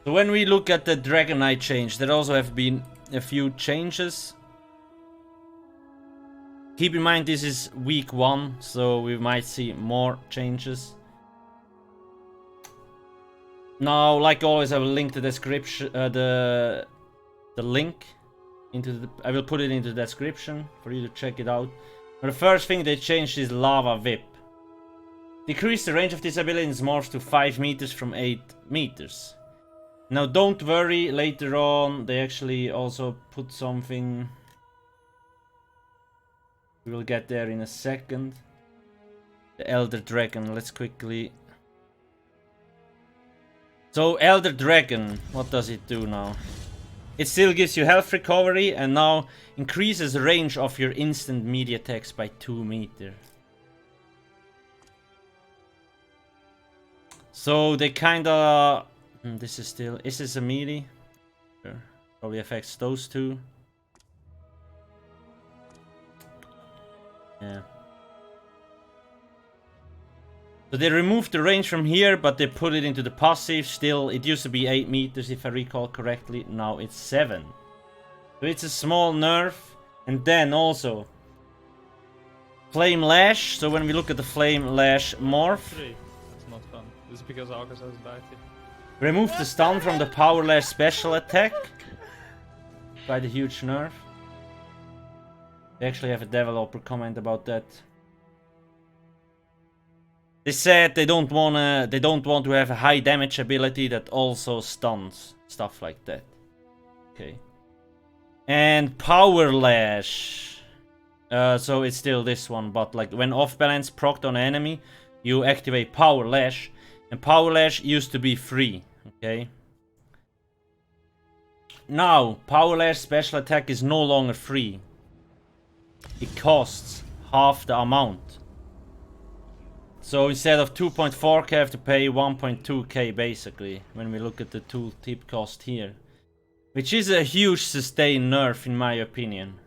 So when we look at the Dragonknight change, there also have been a few changes. Keep in mind this is week 1, so we might see more changes. Now, like always, I will link the description, the link into the. I will put it into the description for you to check it out. But the first thing they changed is Lava Whip. Decrease the range of this ability in morphs to 5 meters from 8 meters. Now don't worry, later on they actually also put something. We will get there in a second. The Elder Dragon, let's quickly. So Elder Dragon, what does it do now? It still gives you health recovery and now increases the range of your instant melee attacks by 2 meters. So they kinda... this is still... Is this a melee? Sure. Probably affects those two. Yeah. So they removed the range from here, but they put it into the passive. Still, it used to be 8 meters if I recall correctly. Now it's 7. So it's a small nerf. And then also... Flame Lash. So when we look at the Flame Lash morph... That's not fun. This is because Alcast has died. Remove the stun from the Power Lash special attack. Quite a huge nerf. They actually have a developer comment about that. They said they don't want to have a high damage ability that also stuns, stuff like that. Okay. And Power Lash. So it's still this one, but like when off balance procced on an enemy, you activate Power Lash, and Power Lash used to be free. Okay. Now Power Lash special attack is no longer free. It costs half the amount. So instead of 2.4k, I have to pay 1.2k basically, when we look at the tooltip cost here. Which is a huge sustained nerf in my opinion.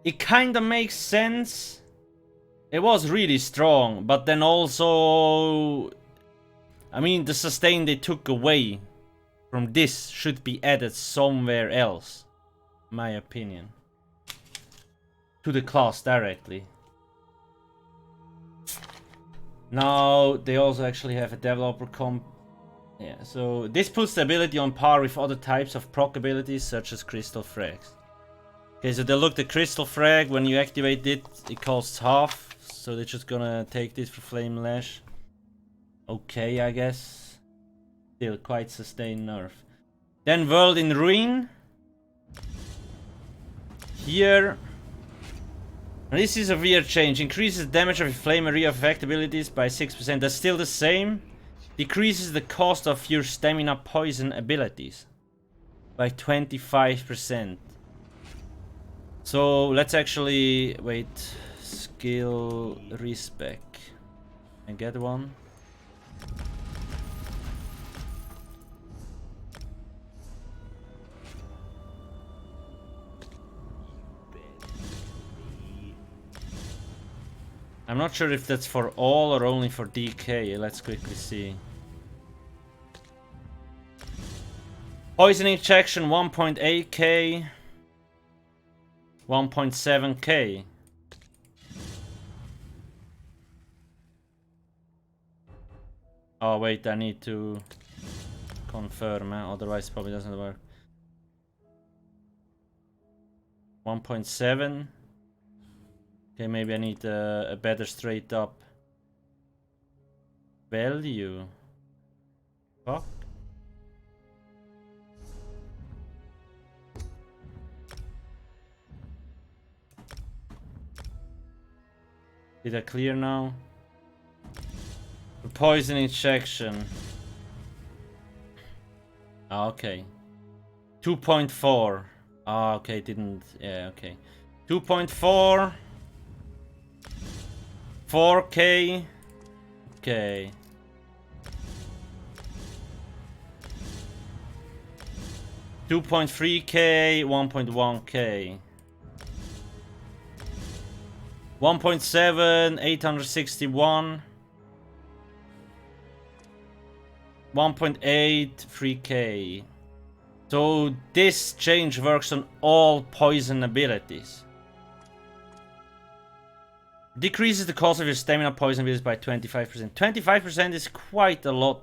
It kinda makes sense. It was really strong, but then also... I mean, the sustain they took away from this should be added somewhere else, in my opinion. To the class directly. Now they also actually have a developer comp. Yeah, so this puts the ability on par with other types of proc abilities such as Crystal Frags. Okay, so they look the Crystal Frag, when you activate it, it costs half. So they're just gonna take this for Flame Lash. Okay, I guess. Still quite sustained nerf. Then World in Ruin. Here. This is a weird change. Increases damage of your flame area of effect abilities by 6%. That's still the same. Decreases the cost of your stamina poison abilities by 25%. So let's actually wait. Skill respec. And get one. I'm not sure if that's for all or only for DK. Let's quickly see. Poison injection 1.8k. 1.7k. Oh wait, I need to confirm, otherwise it probably doesn't work. 1.7. Okay, maybe I need a better straight up value. Fuck. Did I clear now? The poison injection. Ah, okay. 2.4. Ah, okay, didn't. Yeah, okay. 2.4. 4k. Okay. $2.3k, 1.1k. 1.7, 861. 1.8 3k. So this change works on all poison abilities. Decreases the cost of your stamina poison abilities by 25%. 25% is quite a lot.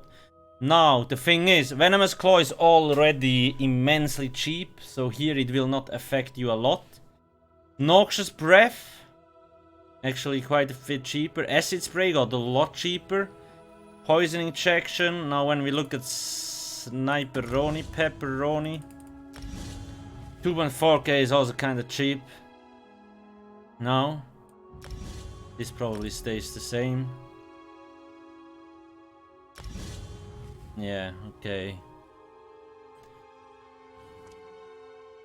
Now, the thing is, Venomous Claw is already immensely cheap, so here it will not affect you a lot. Noxious Breath, actually quite a bit cheaper. Acid Spray got a lot cheaper. Poison Injection, now when we look at Sniperoni, Pepperoni, 2.4k is also kind of cheap. Now, this probably stays the same. Yeah, okay.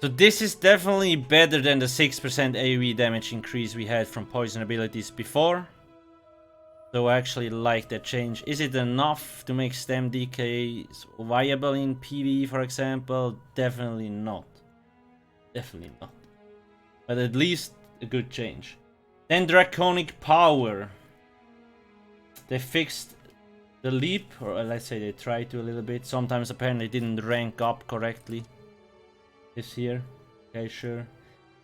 So this is definitely better than the 6% AoE damage increase we had from poison abilities before. So I actually like that change. Is it enough to make stem DK viable in PvE, for example? Definitely not. Definitely not. But at least a good change. Then Draconic Power. They fixed the leap, or let's say they tried to a little bit. Sometimes apparently didn't rank up correctly. This here. Okay, sure.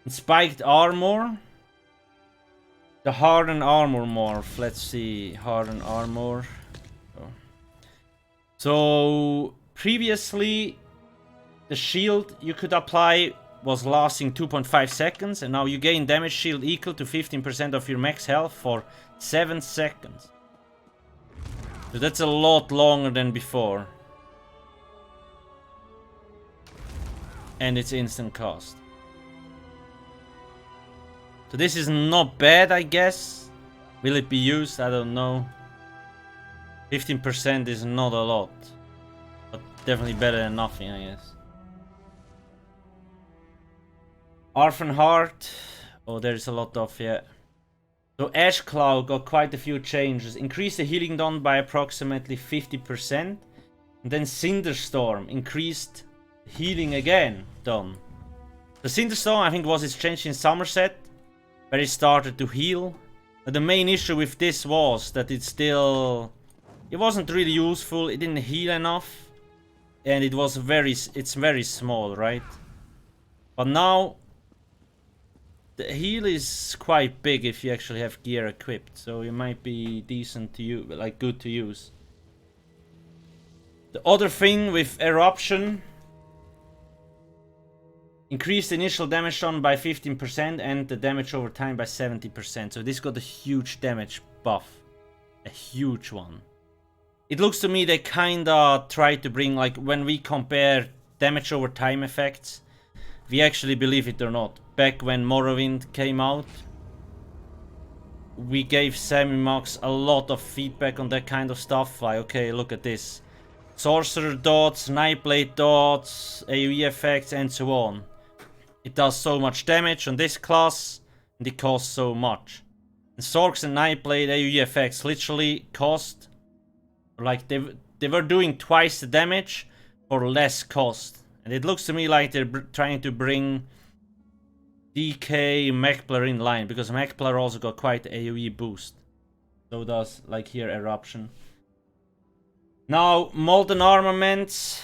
And Spiked Armor. The Hardened Armor morph. Let's see. Hardened Armor. So previously the shield you could apply was lasting 2.5 seconds, and now you gain damage shield equal to 15% of your max health for 7 seconds. So that's a lot longer than before. And it's instant cast. So this is not bad, I guess. Will it be used? I don't know. 15% is not a lot. But definitely better than nothing, I guess. Orphan Heart. Oh, there's a lot of, yeah. So Ash Cloud got quite a few changes. Increased the healing done by approximately 50%. And then Cinderstorm increased healing again done. The Cinderstorm, I think, was its change in Somerset, where it started to heal. But the main issue with this was that it wasn't really useful. It didn't heal enough, and it's very small, right? But now the heal is quite big if you actually have gear equipped, so it might be decent to use, like good to use. The other thing with Eruption, increased initial damage done by 15% and the damage over time by 70%. So this got a huge damage buff. A huge one. It looks to me they kinda tried to bring, like, when we compare damage over time effects, we actually, believe it or not, back when Morrowind came out, we gave Semimax a lot of feedback on that kind of stuff. Like, okay, look at this. Sorcerer dots, Nightblade dots, AoE effects, and so on. It does so much damage on this class, and it costs so much. And Sorks and Nightblade AoE effects literally cost, like, they were doing twice the damage for less cost. And it looks to me like they're trying to bring DK Murkmire in line, because Murkmire also got quite the AoE boost. So does, like here, Eruption. Now, Molten Armaments,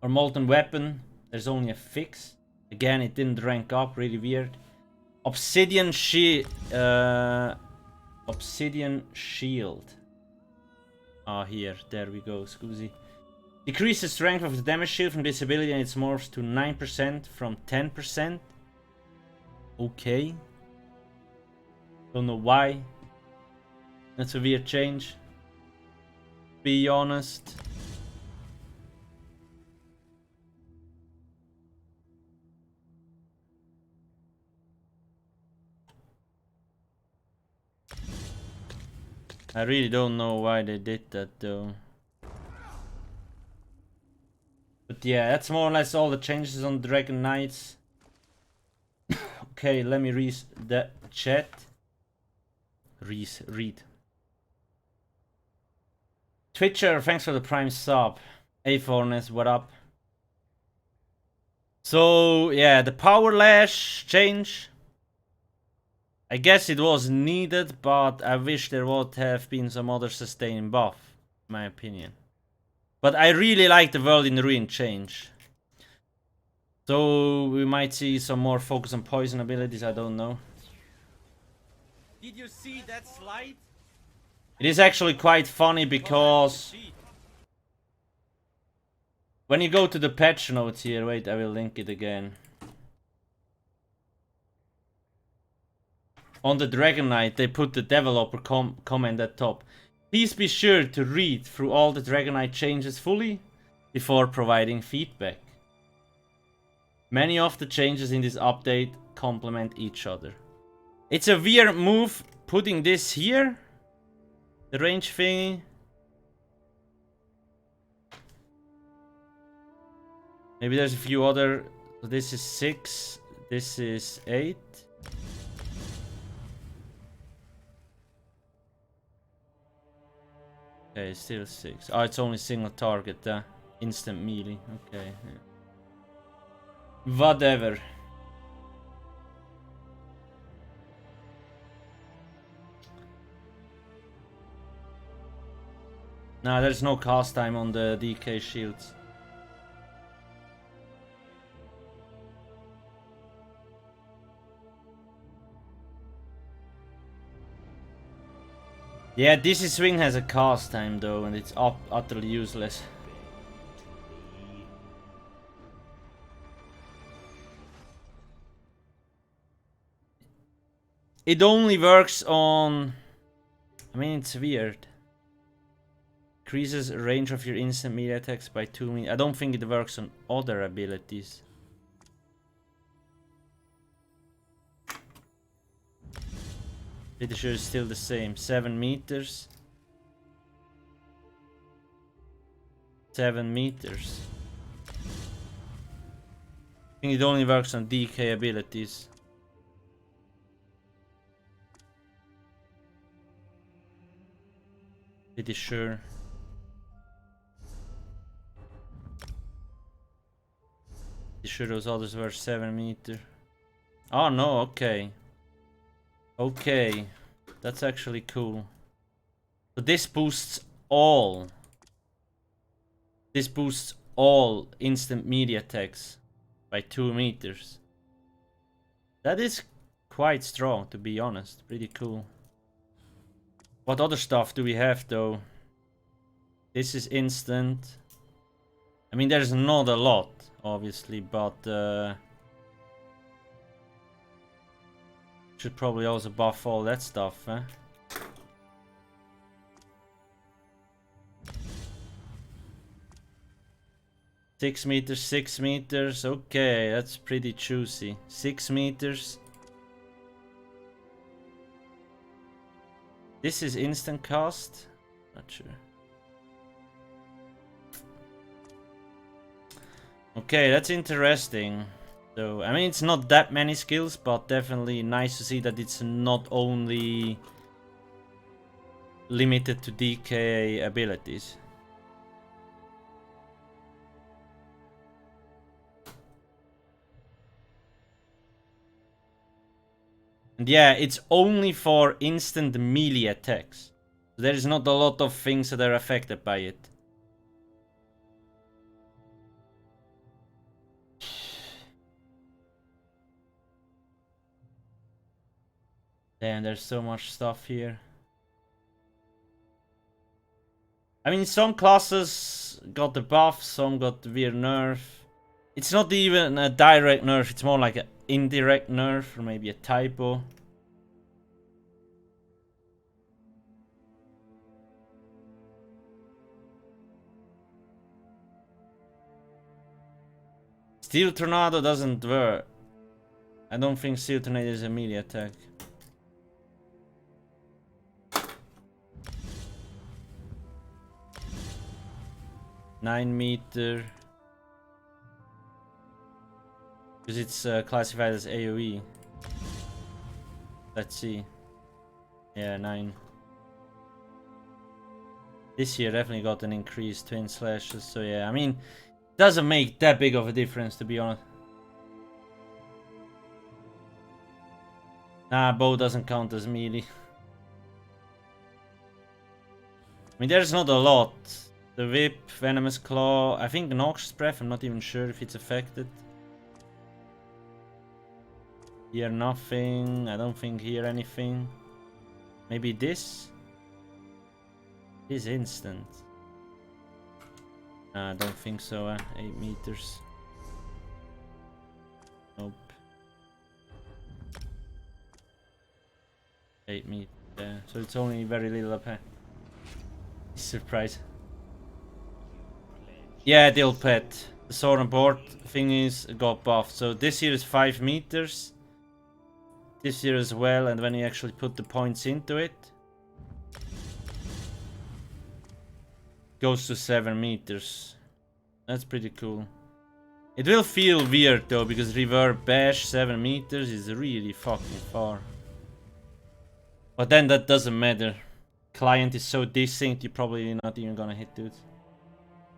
or Molten Weapon, there's only a fix. Again, it didn't rank up, really weird. Obsidian Shield. Ah, here, there we go, scusi. Decrease the strength of the damage shield from this ability and it morphs to 9% from 10%. Okay. Don't know why. That's a weird change. Be honest. I really don't know why they did that though. But yeah, that's more or less all the changes on Dragonknights. Okay, let me read the chat. Read. Twitcher, thanks for the Prime sub. A4ness, what up? So yeah, the power lash change. I guess it was needed, but I wish there would have been some other sustaining buff. my opinion. But I really like the World in Ruin change. So we might see some more focus on poison abilities, I don't know. Did you see that slide? It is actually quite funny because when you go to the patch notes here, wait, I will link it again. On the Dragonknight, they put the developer comment at top. Please be sure to read through all the Dragonknight changes fully before providing feedback. Many of the changes in this update complement each other. It's a weird move putting this here. The range thingy. Maybe there's a few other. So this is 6. This is 8. Okay, still 6. Oh, it's only single target. Instant melee. Okay. Yeah. Whatever. Nah, there's no cast time on the DK shields. Yeah, DC Swing has a cast time though, and it's utterly useless. It only works on... I mean, it's weird. Increases range of your instant melee attacks by 2 meters. I don't think it works on other abilities. Pretty sure it's still the same. 7 meters. 7 meters. I think it only works on DK abilities. Pretty sure. Pretty sure those others were 7 meters. Oh no, okay. Okay, that's actually cool. So this boosts all. This boosts all instant melee attacks by 2 meters. That is quite strong, to be honest. Pretty cool. What other stuff do we have though? This is instant. I mean, there's not a lot, obviously, but should probably also buff all that stuff, eh? Six meters, 6 meters. Okay, that's pretty juicy. 6 meters. This is instant cast? Not sure. Okay, that's interesting. So, I mean, it's not that many skills, but definitely nice to see that it's not only limited to DK abilities. And yeah, it's only for instant melee attacks. There is not a lot of things that are affected by it. Damn, there's so much stuff here. I mean, some classes got the buff, some got the weird nerf. It's not even a direct nerf, it's more like an indirect nerf, or maybe a typo. Steel Tornado doesn't work. I don't think Steel Tornado is a melee attack. Nine meter. Because it's classified as AoE. Let's see. Yeah, 9. This year definitely got an increased twin slashes, so yeah, I mean, doesn't make that big of a difference, to be honest. Nah, bow doesn't count as melee. mean, there's not a lot. The Whip, Venomous Claw, I think Noxious Breath, I'm not even sure if it's affected. Here nothing, I don't think here anything. Maybe this? Is instant. I don't think so, 8 meters. Nope. 8 meters, yeah. So it's only very little up here. Surprise. Yeah, the old pet. The sword and board thing is got buffed. So this here is 5 meters. This here as well, and when you actually put the points into it, goes to 7 meters. That's pretty cool. It will feel weird though, because reverb bash 7 meters is really fucking far. But then that doesn't matter. Client is so desynced, you're probably not even gonna hit dudes.